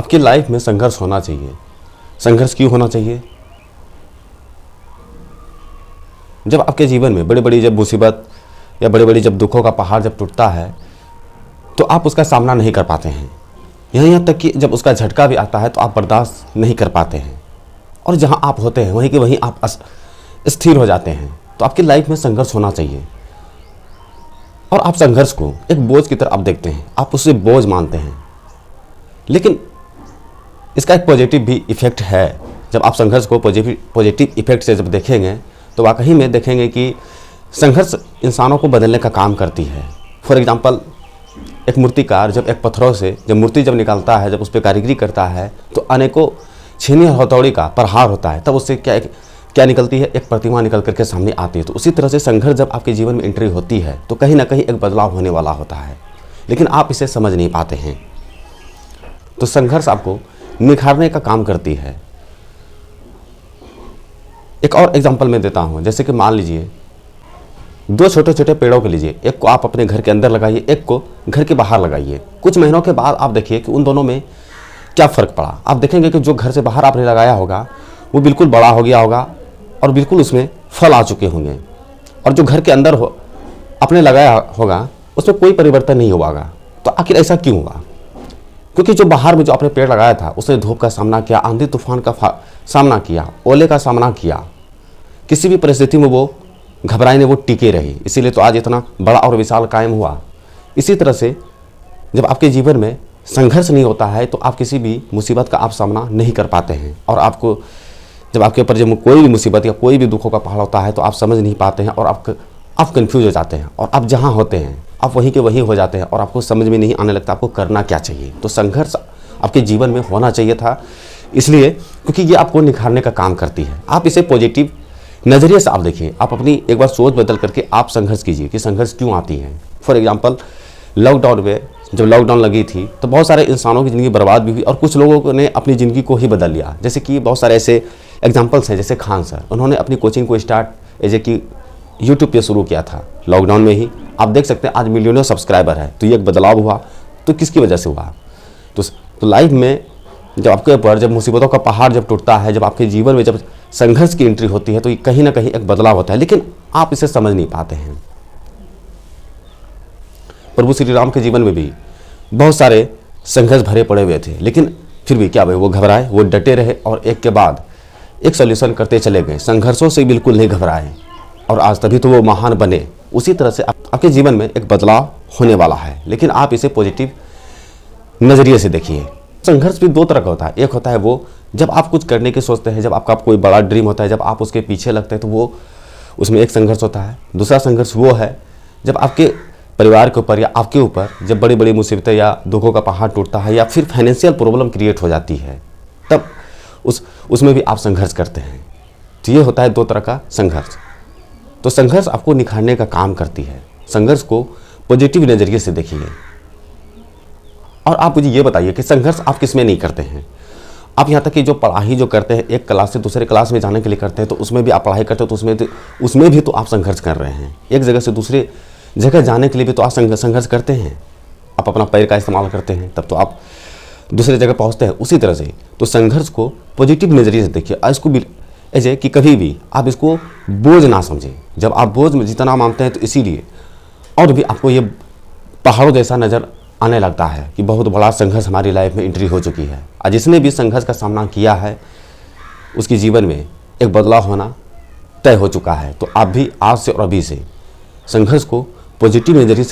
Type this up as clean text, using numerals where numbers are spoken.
आपकी लाइफ में संघर्ष होना चाहिए। संघर्ष क्यों होना चाहिए? जब आपके जीवन में बड़ी बड़ी जब मुसीबत या बड़ी बड़ी जब दुखों का पहाड़ जब टूटता है तो आप उसका सामना नहीं कर पाते हैं। यहाँ तक कि जब उसका झटका भी आता है तो आप बर्दाश्त नहीं कर पाते हैं और जहाँ आप होते हैं वहीं के वहीं आप स्थिर हो जाते हैं। तो आपकी लाइफ में संघर्ष होना चाहिए और आप संघर्ष को एक बोझ की तरह आप देखते हैं, आप उसे बोझ मानते हैं। लेकिन इसका एक पॉजिटिव भी इफेक्ट है। जब आप संघर्ष को पॉजिटिव इफेक्ट से जब देखेंगे तो वाकई में देखेंगे कि संघर्ष इंसानों को बदलने का काम करती है। फॉर एग्जांपल, एक मूर्तिकार जब एक पत्थरों से जब मूर्ति जब निकालता है, जब उस पर कारीगरी करता है तो अनेकों छीनी और हथौड़ी का प्रहार होता है, तब उससे क्या निकलती है? एक प्रतिमा निकल करके सामने आती है। तो उसी तरह से संघर्ष जब आपके जीवन में एंट्री होती है तो कहीं ना कहीं एक बदलाव होने वाला होता है, लेकिन आप इसे समझ नहीं पाते हैं। तो संघर्ष आपको निखारने का काम करती है। एक और एग्जांपल मैं देता हूं, जैसे कि मान लीजिए दो छोटे छोटे पेड़ों को लीजिए, एक को आप अपने घर के अंदर लगाइए, एक को घर के बाहर लगाइए। कुछ महीनों के बाद आप देखिए कि उन दोनों में क्या फ़र्क पड़ा। आप देखेंगे कि जो घर से बाहर आपने लगाया होगा वो बिल्कुल बड़ा हो गया होगा और बिल्कुल उसमें फल आ चुके होंगे, और जो घर के अंदर आपने लगाया होगा उसमें कोई परिवर्तन नहीं हुआ। तो आखिर ऐसा क्यों हुआ? क्योंकि जो बाहर में जो आपने पेड़ लगाया था उसने धूप का सामना किया, आंधी तूफान का सामना किया, ओले का सामना किया, किसी भी परिस्थिति में वो घबराई नहीं, वो टिके रही, इसीलिए तो आज इतना बड़ा और विशाल कायम हुआ। इसी तरह से जब आपके जीवन में संघर्ष नहीं होता है तो आप किसी भी मुसीबत का आप सामना नहीं कर पाते हैं, और आपको जब आपके ऊपर जब कोई भी मुसीबत या कोई भी दुखों का पहाड़ होता है तो आप समझ नहीं पाते हैं और आप कंफ्यूज हो जाते हैं, और आप जहाँ होते हैं आप वहीं के वहीं हो जाते हैं और आपको समझ में नहीं आने लगता आपको करना क्या चाहिए। तो संघर्ष आपके जीवन में होना चाहिए था, इसलिए क्योंकि ये आपको निखारने का काम करती है। आप इसे पॉजिटिव नज़रिए से आप देखिए, आप अपनी एक बार सोच बदल करके आप संघर्ष कीजिए कि संघर्ष क्यों आती है। फॉर एग्जांपल, लॉकडाउन में जब लॉकडाउन लगी थी तो बहुत सारे इंसानों की ज़िंदगी बर्बाद भी हुई और कुछ लोगों ने अपनी ज़िंदगी को ही बदल लिया। जैसे कि बहुत सारे ऐसे एग्जांपल्स हैं, जैसे खान सर, उन्होंने अपनी कोचिंग को स्टार्ट एज ए कि यूट्यूब पे शुरू किया था लॉकडाउन में ही। आप देख सकते हैं आज मिलियनों सब्सक्राइबर है। तो ये एक बदलाव हुआ, तो किसकी वजह से हुआ? तो लाइफ में जब आपके ऊपर जब मुसीबतों का पहाड़ जब टूटता है, जब आपके जीवन में जब संघर्ष की एंट्री होती है तो कहीं ना कहीं एक बदलाव होता है, लेकिन आप इसे समझ नहीं पाते हैं। प्रभु श्री राम के जीवन में भी बहुत सारे संघर्ष भरे पड़े हुए थे, लेकिन फिर भी क्या भाई, वो घबराए, वो डटे रहे और एक के बाद एक सॉल्यूशन करते चले गए। संघर्षों से बिल्कुल नहीं घबराए और आज तभी तो वो महान बने। उसी तरह से आपके जीवन में एक बदलाव होने वाला है, लेकिन आप इसे पॉजिटिव नज़रिए से देखिए। संघर्ष भी दो तरह का होता है। एक होता है वो जब आप कुछ करने की सोचते हैं, जब आपका कोई बड़ा ड्रीम होता है, जब आप उसके पीछे लगते हैं तो वो उसमें एक संघर्ष होता है। दूसरा संघर्ष वो है जब आपके परिवार के ऊपर या आपके ऊपर जब बड़ी बड़ी मुसीबतें या दुखों का पहाड़ टूटता है या फिर फाइनेंशियल प्रॉब्लम क्रिएट हो जाती है, तब उसमें भी आप संघर्ष करते हैं। तो ये होता है दो तरह का संघर्ष। तो संघर्ष आपको निखारने का काम करती है। संघर्ष को पॉजिटिव नज़रिए से देखिए और आप मुझे ये बताइए कि संघर्ष आप किस में नहीं करते हैं। आप यहाँ तक कि जो पढ़ाई जो करते हैं, एक क्लास से दूसरे क्लास में जाने के लिए करते हैं, तो उसमें भी आप पढ़ाई करते हो तो उसमें भी तो आप संघर्ष कर रहे हैं। एक जगह से दूसरे जगह जाने के लिए भी तो आप संघर्ष करते हैं। आप अपना पैर का इस्तेमाल करते हैं तब तो आप दूसरे जगह पहुँचते हैं। उसी तरह से तो संघर्ष को पॉजिटिव नज़रिए से देखिए। इसको भी ऐसे कि कभी भी आप इसको बोझ ना समझें। जब आप बोझ में जितना मानते हैं तो इसीलिए और भी आपको ये पहाड़ों जैसा नज़र आने लगता है कि बहुत बड़ा संघर्ष हमारी लाइफ में एंट्री हो चुकी है। और जिसने भी संघर्ष का सामना किया है उसके जीवन में एक बदलाव होना तय हो चुका है। तो आप भी आज से और अभी से संघर्ष को पॉजिटिव नज़रिए